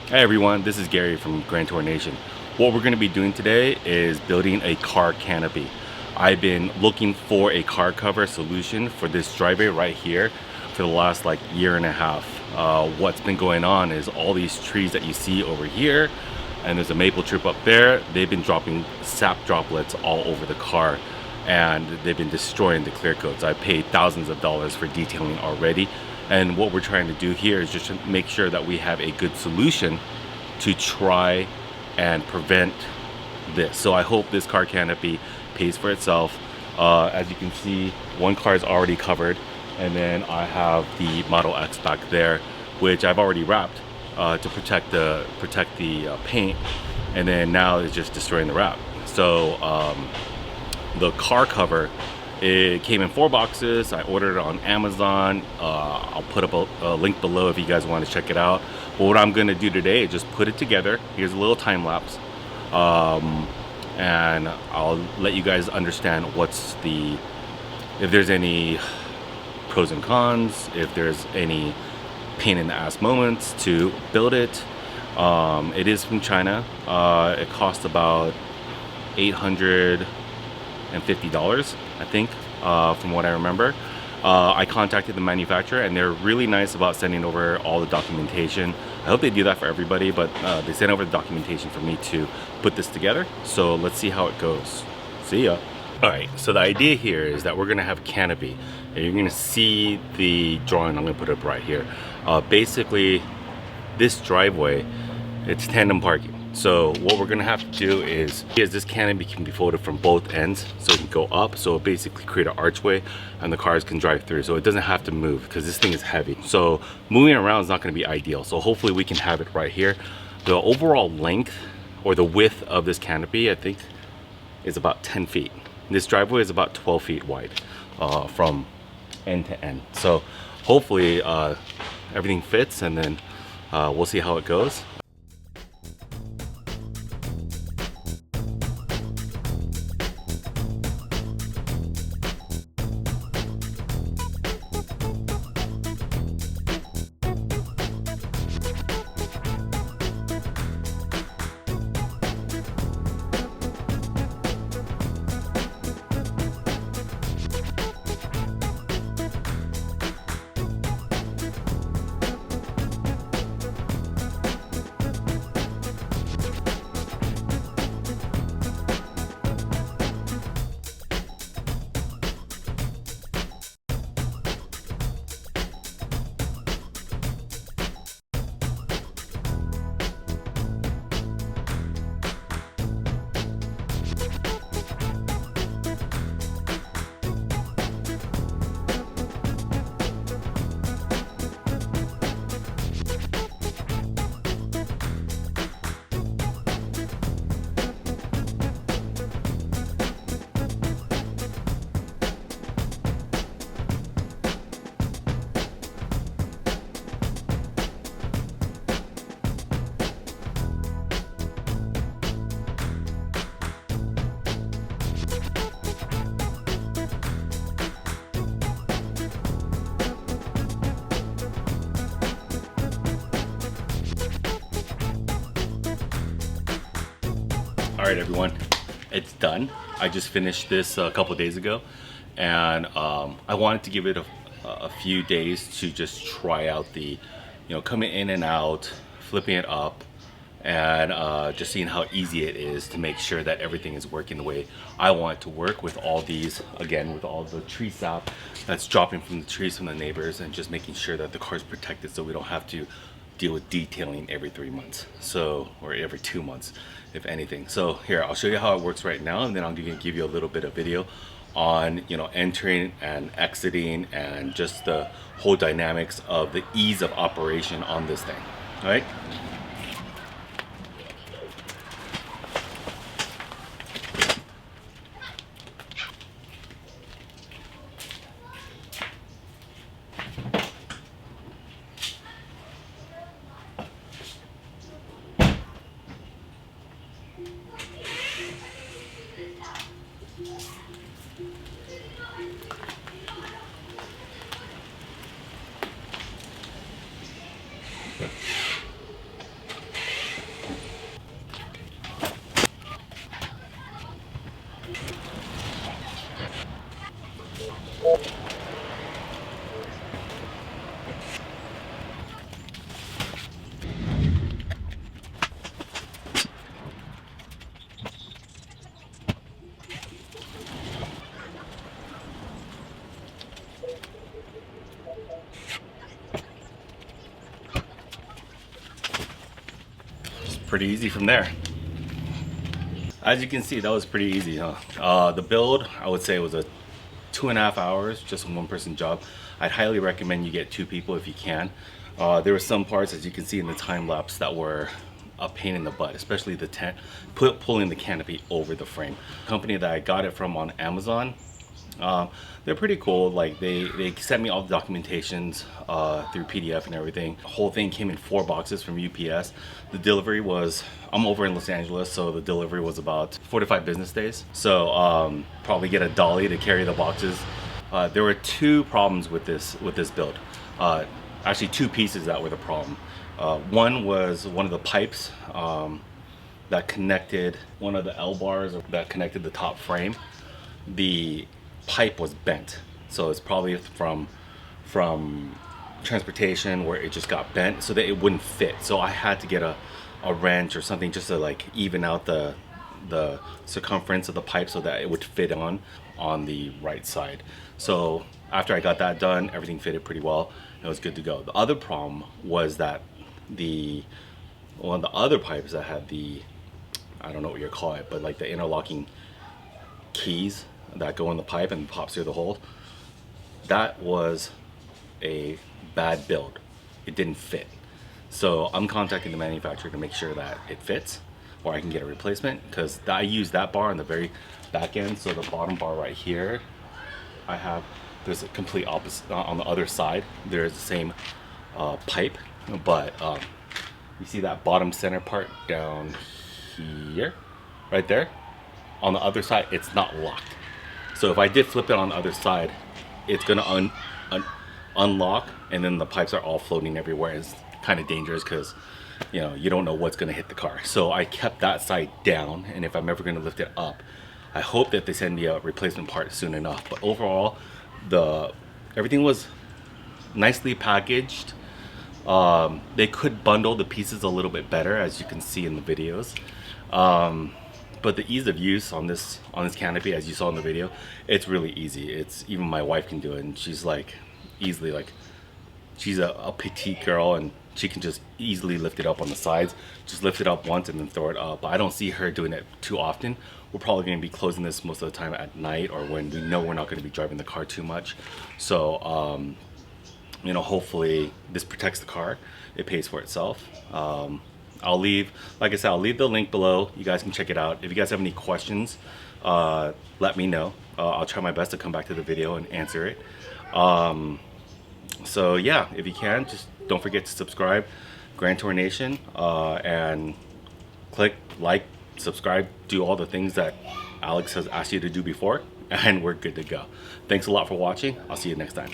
Hey everyone, this is Gary from Grand Tour Nation. What we're going to be doing today is building a car canopy. I've been looking for a car cover solution for this driveway right here for the last year and a half. What's been going on is all these trees that you see over here, and there's a maple tree up there, they've been dropping sap droplets all over the car, and they've been destroying the clear coats. I paid thousands of dollars for detailing already. And what we're trying to do here is just to make sure that we have a good solution to try and prevent this. So I hope this car canopy pays for itself. As you can see, one car is already covered, and then I have the Model X back there, which I've already wrapped to protect the paint, and then now it's just destroying the wrap. So the car cover, it came in 4 boxes. I ordered it on Amazon. I'll put up a link below if you guys want to check it out. But what I'm going to do today is just put it together. Here's a little time lapse. And I'll let you guys understand if there's any pros and cons, if there's any pain in the ass moments to build it. It is from China. It cost about $850, I think, from what I remember. I contacted the manufacturer, and they're really nice about sending over all the documentation. I hope they do that for everybody, but they sent over the documentation for me to put this together. So let's see how it goes. See ya. All right, so the idea here is that we're gonna have a canopy, and you're gonna see the drawing. I'm gonna put it up right here. Basically, this driveway, it's tandem parking. So what we're gonna have to do is this canopy can be folded from both ends, so it can go up, so it basically create an archway and the cars can drive through, so it doesn't have to move because this thing is heavy. So moving around is not going to be ideal, so hopefully we can have it right here. The overall length or the width of this canopy, I think, is about 10 feet. This driveway is about 12 feet wide from end to end. So hopefully everything fits, and then we'll see how it goes. All right, everyone, it's done. I just finished this a couple of days ago, and I wanted to give it a few days to just try out the, coming in and out, flipping it up, and just seeing how easy it is to make sure that everything is working the way I want it to work, with all these, again, with all the tree sap that's dropping from the trees from the neighbors, and just making sure that the car is protected so we don't have to deal with detailing every 3 months, or every 2 months, if anything. So here, I'll show you how it works right now, and then I'm gonna give you a little bit of video on entering and exiting, and just the whole dynamics of the ease of operation on this thing. All right. pretty easy from there. As you can see, that was pretty easy, huh? The build, I would say, it was a 2.5 hours, just a one-person job. I'd highly recommend you get 2 people if you can. There were some parts, as you can see in the time lapse, that were a pain in the butt, especially the pulling the canopy over the frame. The company that I got it from on Amazon, they're pretty cool. Like they sent me all the documentations through PDF and everything. The whole thing came in 4 boxes from UPS. The delivery was, I'm over in Los Angeles, so the delivery was about 4 to 5 business days. So probably get a dolly to carry the boxes. There were 2 problems with this build. Actually 2 pieces that were the problem. One was one of the pipes that connected one of the L bars that connected the top frame. The pipe was bent, so it's probably from transportation where it just got bent so that it wouldn't fit. So I had to get a wrench or something just to like even out the circumference of the pipe so that it would fit on the right side. So after I got that done, everything fitted pretty well. It was good to go. The other problem was that one of the other pipes that had the, I don't know what you call it, but like the interlocking keys that go in the pipe and pops through the hole, that was a bad build. It didn't fit. So I'm contacting the manufacturer to make sure that it fits, or I can get a replacement, because I use that bar on the very back end. So the bottom bar right here, there's a complete opposite on the other side. There's the same pipe, but you see that bottom center part down here, right there? On the other side, it's not locked. So if I did flip it on the other side, it's gonna unlock, and then the pipes are all floating everywhere. It's kind of dangerous because you don't know what's gonna hit the car. So I kept that side down, and if I'm ever gonna lift it up, I hope that they send me a replacement part soon enough. But overall, everything was nicely packaged. They could bundle the pieces a little bit better, as you can see in the videos. But the ease of use on this canopy, as you saw in the video, it's really easy. It's even my wife can do it, and she's like easily, like she's a petite girl, and she can just easily lift it up on the sides. Just lift it up once and then throw it up. But I don't see her doing it too often. We're probably going to be closing this most of the time at night, or when we know we're not going to be driving the car too much. So hopefully this protects the car. It pays for itself. I'll leave, like I said, I'll leave the link below. You guys can check it out. If you guys have any questions, let me know. I'll try my best to come back to the video and answer it. So yeah, if you can, just don't forget to subscribe, Grand Tour Nation, and click like, subscribe, do all the things that Alex has asked you to do before, and we're good to go. Thanks a lot for watching. I'll see you next time.